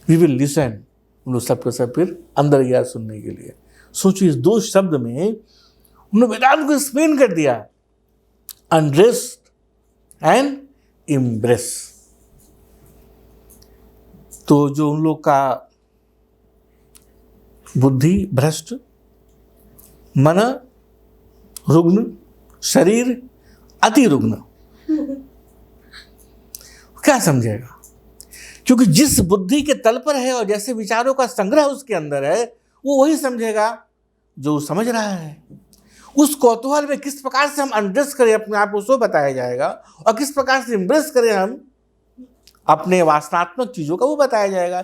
we will listen. उन लोग सबके सब फिर अंदर गया सुनने के लिए। सोचिए इस दो शब्द में उन्होंने वेदांत को एक्सप्लेन कर दिया, अनड्रेस एंड इम्ब्रेस। तो जो उन लोग का बुद्धि भ्रष्ट, मन रुग्ण, शरीर अति रुग्ण, क्या समझेगा? क्योंकि जिस बुद्धि के तल पर है और जैसे विचारों का संग्रह उसके अंदर है, वो वही समझेगा जो समझ रहा है। उस कौतूहल में किस प्रकार से हम अनड्रेस करें अपने आप को, सो बताया जाएगा, और किस प्रकार से इम्ब्रेस करें हम अपने वासनात्मक चीजों का, वो बताया जाएगा।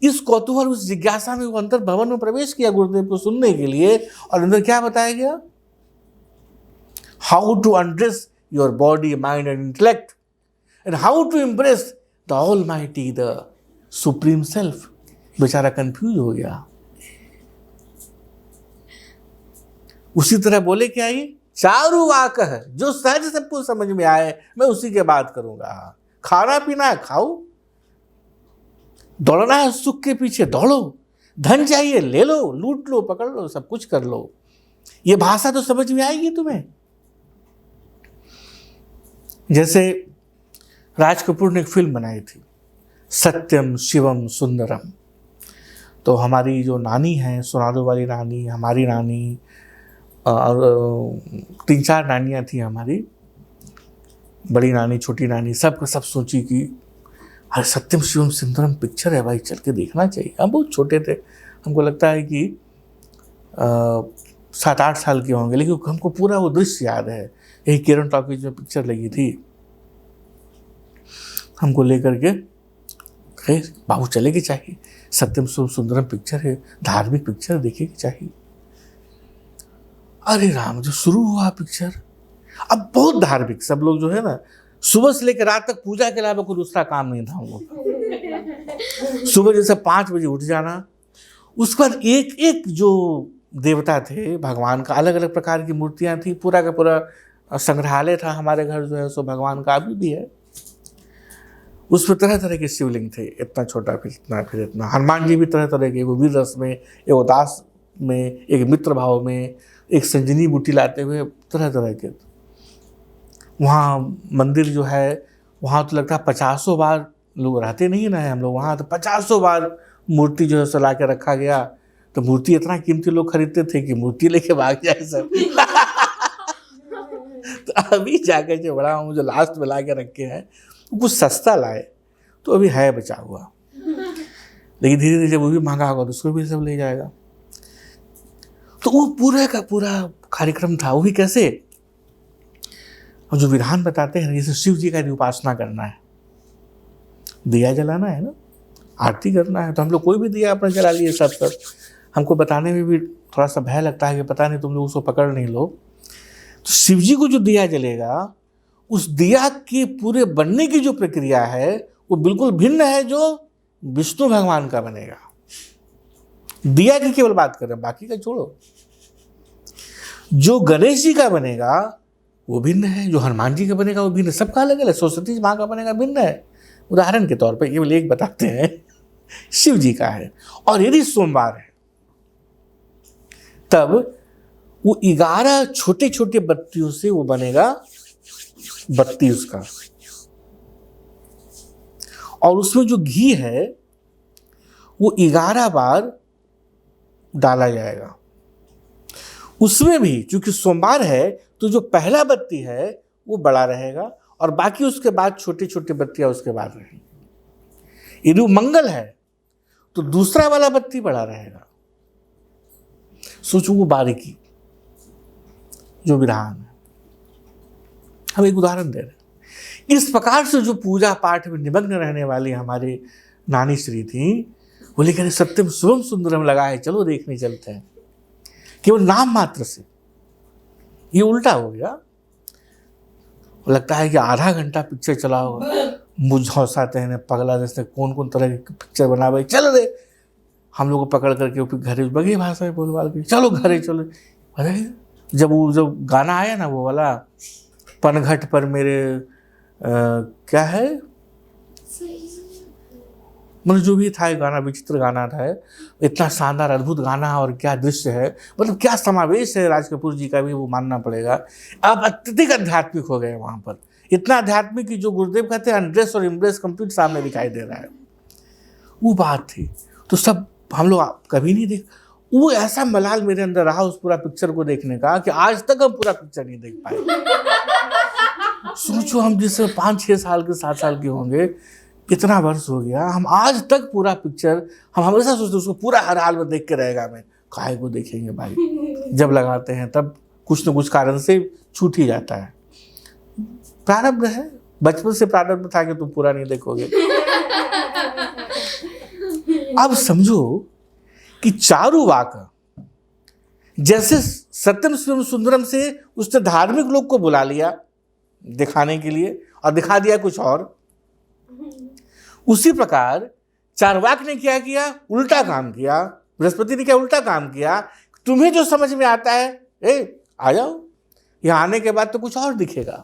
इस कौतूहल, उस जिज्ञासा में वो अंतर भवन में प्रवेश किया गुरुदेव को सुनने के लिए, और अंदर क्या बताया गया, how to undress your body, mind and intellect, and how to impress the almighty, the supreme self. बेचारा कंफ्यूज हो गया। उसी तरह बोले क्या, ये चारु वाक है, जो सहज सबको समझ में आए मैं उसी के बात करूंगा। खाना पीना है खाओ, दौड़ना है सुख के पीछे दौड़ो, धन चाहिए ले लो, लूट लो, पकड़ लो, सब कुछ कर लो। ये भाषा तो समझ में आएगी तुम्हें। जैसे राज कपूर ने एक फिल्म बनाई थी, सत्यम शिवम सुंदरम। तो हमारी जो नानी है, सोनारो वाली नानी, हमारी नानी और 3-4 नानियाँ थी हमारी, बड़ी नानी, छोटी नानी, सब सोची कि अरे सत्यम शिवम सुंदरम पिक्चर है भाई, चल के देखना चाहिए। हम बहुत छोटे थे, हमको लगता है कि 7-8 साल के होंगे, लेकिन हमको पूरा वो दृश्य याद है। यही किरण टॉकीज में पिक्चर लगी थी, हमको लेकर के बाबू चले के चाहिए, सत्यम शिवम सुंदरम पिक्चर है, धार्मिक पिक्चर देखे के चाहिए। अरे राम, जो शुरू हुआ पिक्चर, अब बहुत धार्मिक, सब लोग जो है ना, सुबह से लेकर रात तक पूजा के अलावा कोई दूसरा काम नहीं था हम लोग का। सुबह जैसे 5 बजे उठ जाना, उसके बाद एक एक जो देवता थे भगवान का, अलग अलग प्रकार की मूर्तियां थी, पूरा का पूरा संग्रहालय था हमारे घर जो है सो भगवान का, अभी भी है। उसमें तरह तरह के शिवलिंग थे, इतना छोटा फिर इतना फिर इतना। हनुमान जी भी तरह तरह के, वो वीर रस में, एक उदास में, एक मित्र भाव में, एक संजनी बूटी लाते हुए, तरह तरह के। वहाँ मंदिर जो है वहाँ तो लगता है 50 बार, लोग रहते नहीं ना है हम लोग वहाँ, तो 50 बार मूर्ति जो है सला के रखा गया। तो मूर्ति इतना कीमती लोग खरीदते थे कि मूर्ति लेके भाग जाए सब। तो अभी जाकर जो बड़ा हूँ जो लास्ट में ला के रखे हैं वो कुछ सस्ता लाए, तो अभी है बचा हुआ, लेकिन धीरे धीरे जब वो भी महंगा होगा तो उसको भी सब ले जाएगा। तो वो पूरा का पूरा कार्यक्रम था। वो भी कैसे, और जो विधान बताते हैं, जैसे शिव जी का यदि उपासना करना है, दिया जलाना है ना, आरती करना है, तो हम लोग कोई भी दिया अपना जला लिए सब। हमको बताने में भी थोड़ा सा भय लगता है कि पता नहीं तुम लोग उसको पकड़ नहीं लो। तो शिव जी को जो दिया जलेगा, उस दिया के पूरे बनने की जो प्रक्रिया है वो बिल्कुल भिन्न है जो विष्णु भगवान का बनेगा। दिया की केवल बात कर रहे हैं, बाकी का छोड़ो। जो गणेश जी का बनेगा वो भिन्न है, जो हनुमान जी का बनेगा वो भिन्न, सबका अलग अलग। सरस्वती माँ का बनेगा भिन्न है। उदाहरण के तौर पर केवल एक बताते हैं, शिव जी का है, और यदि सोमवार है तब वो 11 छोटे छोटे बत्तियों से वो बनेगा बत्ती उसका, और उसमें जो घी है वो 11 बार डाला जाएगा। उसमें भी चूंकि सोमवार है तो जो पहला बत्ती है वो बड़ा रहेगा, और बाकी उसके बाद छोटे छोटे बत्तियां उसके बाद रहेंगी। यदि मंगल है तो दूसरा वाला बत्ती बड़ा रहेगा। सोचो वो बारीकी जो विधान है। हम एक उदाहरण दे रहे हैं। इस प्रकार से जो पूजा पाठ में निमग्न रहने वाली हमारी नानी श्री थी, वो लेकर सत्यम शुभम सुंदरम लगा है, चलो देखने चलते हैं। केवल नाम मात्र से ये उल्टा हो गया। लगता है कि आधा घंटा पिक्चर चला होगा, मुझौसाते हैं पगला जैसे कौन कौन तरह की पिक्चर बना भाई, चलो रे। हम लोग को पकड़ करके फिर घरे बगे भाषा में बोल के चलो घरे चलो। अरे जब वो जो गाना आया ना वो वाला, पनघट पर मेरे क्या है, मतलब जो भी था गाना, विचित्र गाना था, इतना शानदार अद्भुत गाना, और क्या दृश्य है, मतलब क्या समावेश है राज कपूर जी का भी, वो मानना पड़ेगा। अब अत्यधिक आध्यात्मिक हो गए वहाँ पर, इतना आध्यात्मिक कि जो गुरुदेव कहते हैं अनड्रेस और इम्प्रेस कंप्लीट सामने दिखाई दे रहा है। वो बात थी। तो सब हम लोग कभी नहीं देख, वो ऐसा मलाल मेरे अंदर रहा उस पूरा पिक्चर को देखने का कि आज तक हम पूरा पिक्चर नहीं देख पाए। सोचो हम जिससे 5-6 साल के 7 साल के होंगे, कितना वर्ष हो गया, हम आज तक पूरा पिक्चर, हम हमेशा सोचते उसको पूरा हर हाल में देख के रहेगा। मैं काहे को देखेंगे भाई, जब लगाते हैं तब कुछ न कुछ कारण से छूट ही जाता है। प्रारब्ध है, बचपन से प्रारब्ध था कि तुम पूरा नहीं देखोगे। अब समझो कि चारुवाक जैसे सत्यम शिवम सुंदरम से उसने धार्मिक लोग को बुला लिया दिखाने के लिए और दिखा दिया कुछ और, उसी प्रकार चारवाक ने क्या किया, उल्टा काम किया। बृहस्पति ने क्या उल्टा काम किया, तुम्हें जो समझ में आता है आ जाओ, यहाँ आने के बाद तो कुछ और दिखेगा।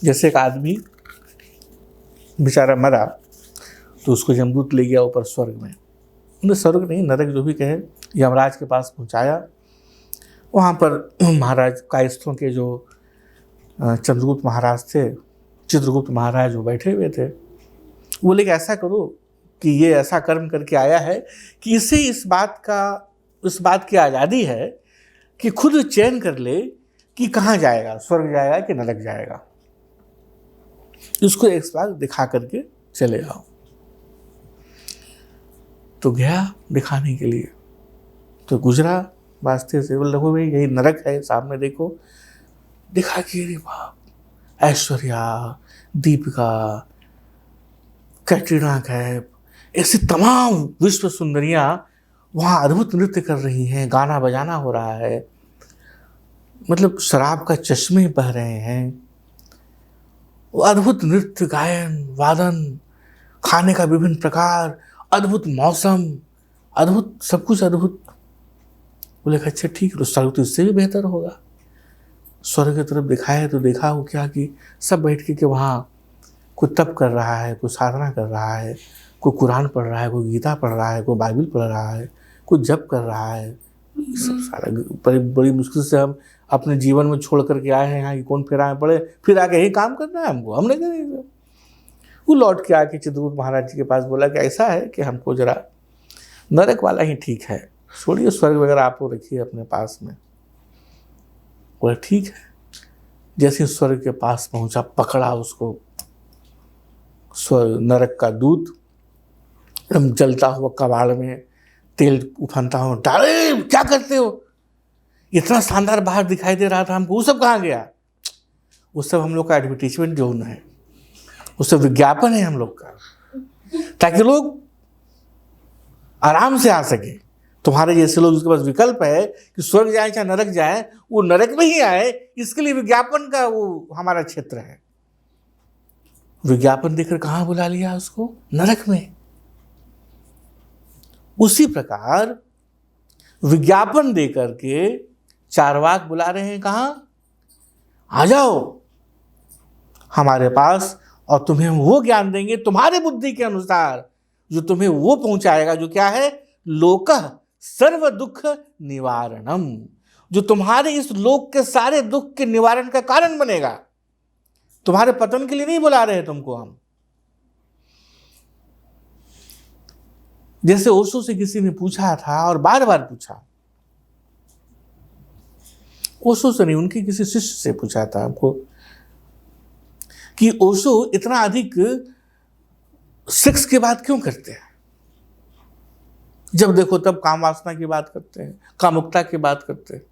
जैसे एक आदमी बेचारा मरा तो उसको यमदूत ले गया ऊपर स्वर्ग में, उन्हें स्वर्ग नहीं नरक जो भी कहे, यमराज के पास पहुंचाया। वहाँ पर महाराज कायस्थों के जो चंद्रगुप्त महाराज थे, चित्रगुप्त महाराज वो बैठे हुए थे। वो लेके ऐसा करो कि ये ऐसा कर्म करके आया है कि इसे इस बात की आज़ादी है कि खुद चयन कर ले कि कहाँ जाएगा, स्वर्ग जाएगा कि नरक जाएगा। इसको एक बार दिखा करके चले आओ। तो गया दिखाने के लिए, तो गुजरा वास्ते से, बोल देखो भाई यही नरक है सामने देखो। दिखा कि अरे बाप, ऐश्वर्या, दीपिका, कैटरीना कैफ, ऐसी तमाम विश्व सुंदरियां वहाँ अद्भुत नृत्य कर रही हैं, गाना बजाना हो रहा है, मतलब शराब का चश्मे बह रहे हैं, वो अद्भुत नृत्य, गायन, वादन, खाने का विभिन्न प्रकार, अद्भुत मौसम, अद्भुत सब कुछ अद्भुत। बोले अच्छा ठीक है, तो स्वर्ग तो इससे भी बेहतर होगा। स्वर्ग की तरफ दिखाया तो देखा वो क्या कि सब बैठ के वहाँ कोई तप कर रहा है, कोई साधना कर रहा है, कोई कुरान पढ़ रहा है, कोई गीता पढ़ रहा है, कोई बाइबल पढ़ रहा है, कोई जप कर रहा है। ये सब सारा बड़ी मुश्किल से हम अपने जीवन में छोड़ करके आए हैं यहाँ कि कौन फेरा में पड़े, फिर आके यही काम करना है हमको, हमने क्या नहीं। वो लौट के आके चित्रकूट महाराज जी के पास बोला कि ऐसा है कि हमको जरा नरक वाला ही ठीक है, छोड़िए स्वर्ग वगैरह आप लोग रखिए अपने पास में। बोला ठीक है। जैसे स्वर्ग के पास पहुंचा, पकड़ा उसको नरक का दूत, एकदम जलता हुआ कबाड़ में तेल उफनता हुआ, डाले क्या करते हो, इतना शानदार बाहर दिखाई दे रहा था हमको, वो सब कहाँ गया? वो सब हम लोग का एडवर्टीजमेंट जोन है, वो सब विज्ञापन है हम लोग का, ताकि लोग आराम से आ सके। तुम्हारे जैसे लोग जिसके पास विकल्प है कि स्वर्ग जाए चाहे नरक जाए, वो नरक में ही आए, इसके लिए विज्ञापन का वो हमारा क्षेत्र है। विज्ञापन देकर कहाँ बुला लिया उसको? नरक में। उसी प्रकार विज्ञापन देकर के चारवाक बुला रहे हैं, कहाँ? आ जाओ हमारे पास और तुम्हें वो ज्ञान देंगे तुम्हारे बुद्धि के अनुसार, जो तुम्हें वो पहुंचाएगा जो क्या है? लोकः सर्व दुख निवारणम, जो तुम्हारे इस लोक के सारे दुख के निवारण का कारण बनेगा। तुम्हारे पतन के लिए नहीं बुला रहे तुमको हम। जैसे ओशो से किसी ने पूछा था और बार बार पूछा, ओशो से नहीं, उनके किसी शिष्य से पूछा था हमको कि ओशो इतना अधिक सेक्स की बात क्यों करते हैं? जब देखो तब काम वासना की बात करते हैं, कामुकता की बात करते हैं।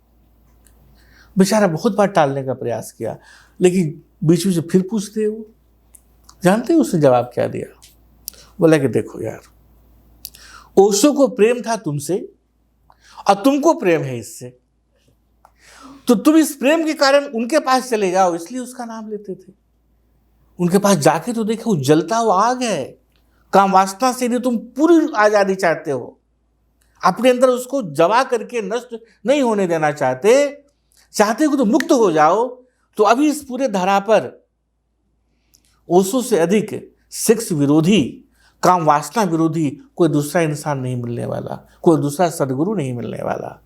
बेचारा बहुत बार टालने का प्रयास किया, लेकिन बीच बीच फिर पूछते हैं। वो जानते हैं उसने जवाब क्या दिया? बोला कि देखो यार, ओशो को प्रेम था तुमसे और तुमको प्रेम है इससे, तो तुम इस प्रेम के कारण उनके पास चले जाओ, इसलिए उसका नाम लेते थे। उनके पास जाके तो देखो वो जलता हुआ आग है। काम वासना से नहीं, तुम पूरी आजादी चाहते हो, अपने अंदर उसको जवा करके नष्ट नहीं होने देना चाहते हो तो मुक्त हो जाओ। तो अभी इस पूरे धरा पर ओशो से अधिक सेक्स विरोधी, काम वासना विरोधी कोई दूसरा इंसान नहीं मिलने वाला, कोई दूसरा सदगुरु नहीं मिलने वाला।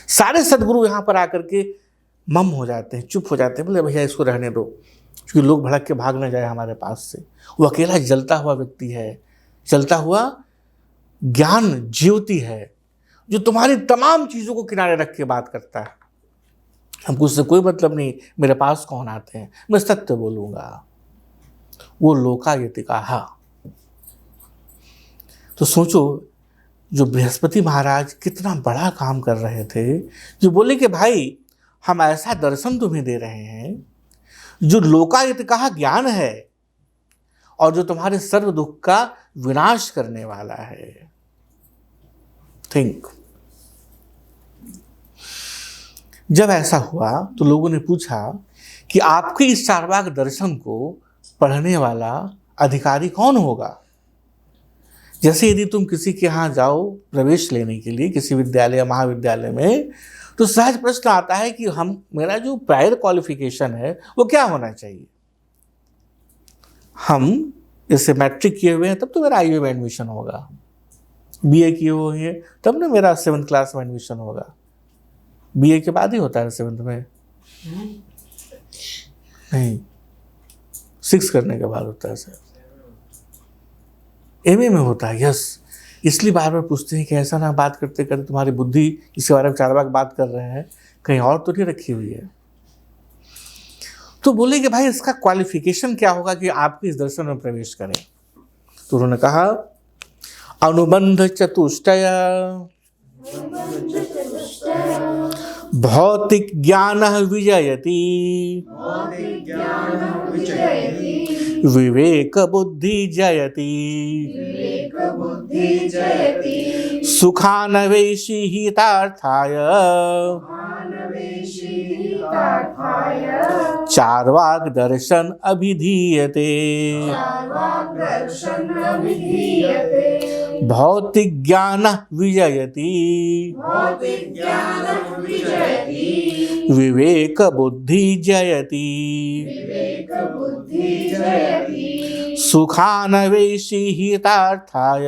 सारे सदगुरु यहाँ पर आकर के मम हो जाते हैं, चुप हो जाते हैं, बोले भैया इसको रहने दो, क्योंकि लोग भड़क के भाग न जाए हमारे पास से। वो अकेला जलता हुआ व्यक्ति है, जलता हुआ ज्ञान ज्योति है, जो तुम्हारी तमाम चीज़ों को किनारे रख के बात करता है। हमको उससे कोई मतलब नहीं मेरे पास कौन आते हैं, मैं सत्य बोलूँगा। वो लोकायतिकाः। तो सोचो, जो बृहस्पति महाराज कितना बड़ा काम कर रहे थे, जो बोले कि भाई हम ऐसा दर्शन तुम्हें दे रहे हैं जो लोकायतिकाः ज्ञान है और जो तुम्हारे सर्व दुख का विनाश करने वाला है। थिंक। जब ऐसा हुआ तो लोगों ने पूछा कि आपके इस चारवाक दर्शन को पढ़ने वाला अधिकारी कौन होगा? जैसे यदि तुम किसी के यहाँ जाओ प्रवेश लेने के लिए किसी विद्यालय महाविद्यालय में, तो सहज प्रश्न आता है कि मेरा जो प्रायर क्वालिफिकेशन है वो क्या होना चाहिए। हम जैसे मैट्रिक किए हुए हैं तब तो मेरा आईओ में एडमिशन होगा, बीए किए हुए हैं तब ना मेरा 7th क्लास में एडमिशन होगा। बीए के बाद ही होता है 7th में, नहीं 6 करने के बाद होता है सर। एमए में होता है, यस। इसलिए बार बार पूछते हैं कि ऐसा ना बात करते करते तुम्हारी बुद्धि इसके बारे में चारवाक बात कर रहे हैं, कहीं और तो नहीं रखी हुई है। तो बोले कि भाई इसका क्वालिफिकेशन क्या होगा कि आपके इस दर्शन में प्रवेश करें? तो उन्होंने कहा अनुबंध चतुष्टय भौतिक ज्ञान विजयति विवेक बुद्धि जयति सुखानवेशी हितार्थाय चार्वाक दर्शन अभिधीयते। भौतिक ज्ञान विजयति भौतिज्ञानं विजयति विवेक बुद्धि जयति विवेकबुद्धि जयति सुखानवेशी हितार्थाय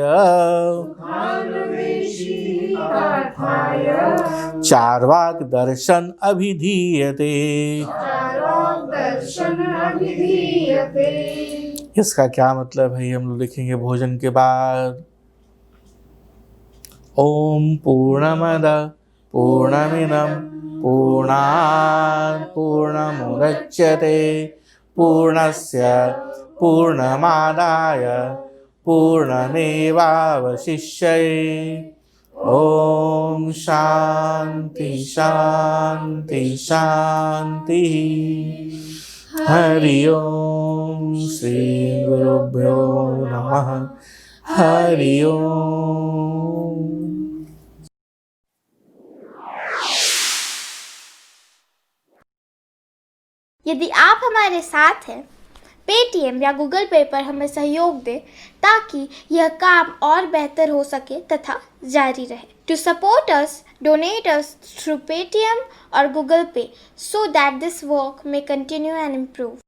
कालवेशीतार्थाय चार्वाक दर्शन अभिधीयते। दर्शन अभिधीयते। इसका क्या मतलब है हम लोग लिखेंगे भोजन के बाद। ओम पूर्णमद पूर्णमिदं पूर्णात् पूर्णमुदच्यते पूर्णस्य पूर्णमादाय पूर्णमेवावशिष्यते। ओम शांति शांति शांति। हरि ओम श्री गुरुभ्यो नमः। हरि ओम। यदि आप हमारे साथ हैं, पेटीएम या गूगल पे पर हमें सहयोग दें ताकि यह काम और बेहतर हो सके तथा जारी रहे। To support us, donate us through Paytm और Google Pay so that this work may continue and improve.